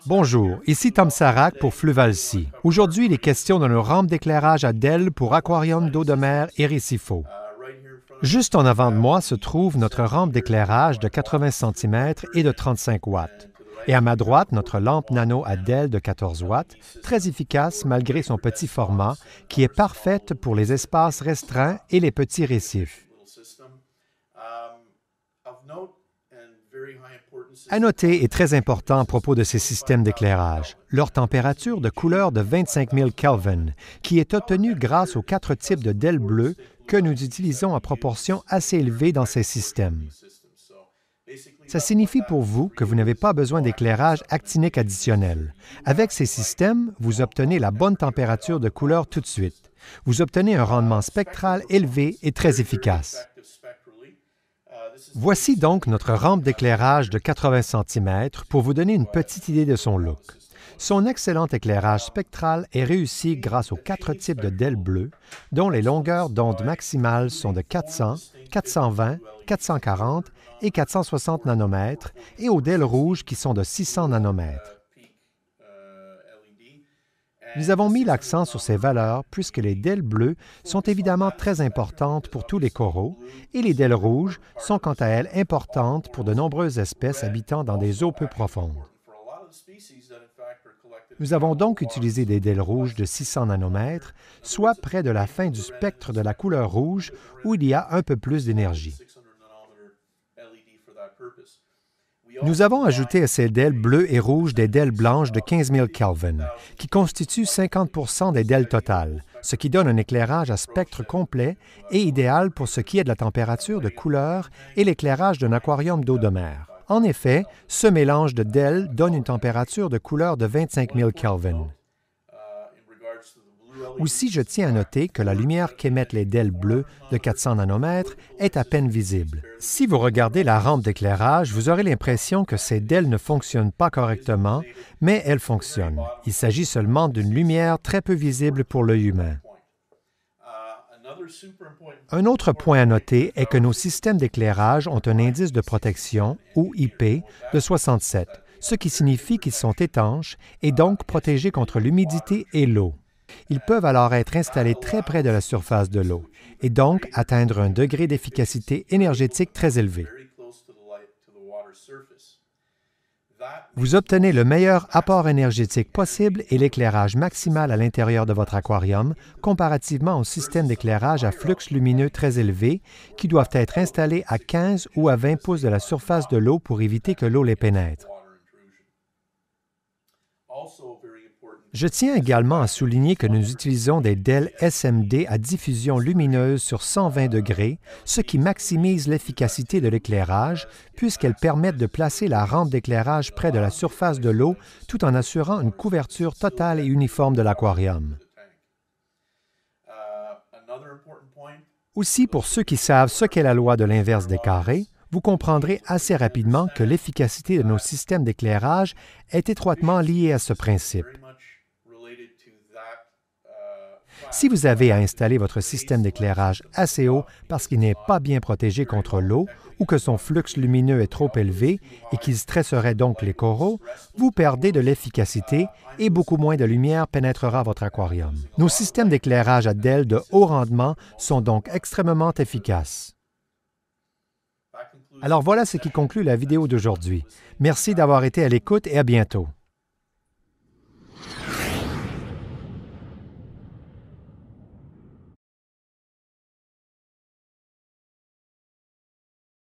Bonjour, ici Tom Sarac pour Fluvalcy. Aujourd'hui, il est question de nos rampes d'éclairage à DEL pour aquariums d'eau de mer et récifaux. Juste en avant de moi se trouve notre rampe d'éclairage de 80 cm et de 35 watts. Et à ma droite, notre lampe nano à DEL de 14 watts, très efficace malgré son petit format, qui est parfaite pour les espaces restreints et les petits récifs. À noter et très important à propos de ces systèmes d'éclairage, leur température de couleur de 25 000 Kelvin, qui est obtenue grâce aux 4 types de DEL bleu que nous utilisons à proportion assez élevée dans ces systèmes. Ça signifie pour vous que vous n'avez pas besoin d'éclairage actinique additionnel. Avec ces systèmes, vous obtenez la bonne température de couleur tout de suite. Vous obtenez un rendement spectral élevé et très efficace. Voici donc notre rampe d'éclairage de 80 cm pour vous donner une petite idée de son look. Son excellent éclairage spectral est réussi grâce aux 4 types de DEL bleu, dont les longueurs d'onde maximales sont de 400, 420, 440 et 460 nanomètres, et aux DEL rouges qui sont de 600 nanomètres. Nous avons mis l'accent sur ces valeurs puisque les DEL bleus sont évidemment très importantes pour tous les coraux et les DEL rouges sont quant à elles importantes pour de nombreuses espèces habitant dans des eaux peu profondes. Nous avons donc utilisé des DEL rouges de 600 nanomètres, soit près de la fin du spectre de la couleur rouge où il y a un peu plus d'énergie. Nous avons ajouté à ces DEL bleus et rouges des DEL blanches de 15 000 Kelvin, qui constituent 50 des DEL totales, ce qui donne un éclairage à spectre complet et idéal pour ce qui est de la température de couleur et l'éclairage d'un aquarium d'eau de mer. En effet, ce mélange de DEL donne une température de couleur de 25 000 Kelvin. Aussi, je tiens à noter que la lumière qu'émettent les DEL bleus de 400 nanomètres est à peine visible. Si vous regardez la rampe d'éclairage, vous aurez l'impression que ces DEL ne fonctionnent pas correctement, mais elles fonctionnent. Il s'agit seulement d'une lumière très peu visible pour l'œil humain. Un autre point à noter est que nos systèmes d'éclairage ont un indice de protection, ou IP, de 67, ce qui signifie qu'ils sont étanches et donc protégés contre l'humidité et l'eau. Ils peuvent alors être installés très près de la surface de l'eau et donc atteindre un degré d'efficacité énergétique très élevé. Vous obtenez le meilleur apport énergétique possible et l'éclairage maximal à l'intérieur de votre aquarium comparativement aux systèmes d'éclairage à flux lumineux très élevés qui doivent être installés à 15 ou à 20 pouces de la surface de l'eau pour éviter que l'eau les pénètre. Je tiens également à souligner que nous utilisons des DEL SMD à diffusion lumineuse sur 120 degrés, ce qui maximise l'efficacité de l'éclairage, puisqu'elles permettent de placer la rampe d'éclairage près de la surface de l'eau tout en assurant une couverture totale et uniforme de l'aquarium. Aussi, pour ceux qui savent ce qu'est la loi de l'inverse des carrés, vous comprendrez assez rapidement que l'efficacité de nos systèmes d'éclairage est étroitement liée à ce principe. Si vous avez à installer votre système d'éclairage assez haut parce qu'il n'est pas bien protégé contre l'eau ou que son flux lumineux est trop élevé et qu'il stresserait donc les coraux, vous perdez de l'efficacité et beaucoup moins de lumière pénétrera votre aquarium. Nos systèmes d'éclairage à DEL de haut rendement sont donc extrêmement efficaces. Alors voilà ce qui conclut la vidéo d'aujourd'hui. Merci d'avoir été à l'écoute et à bientôt.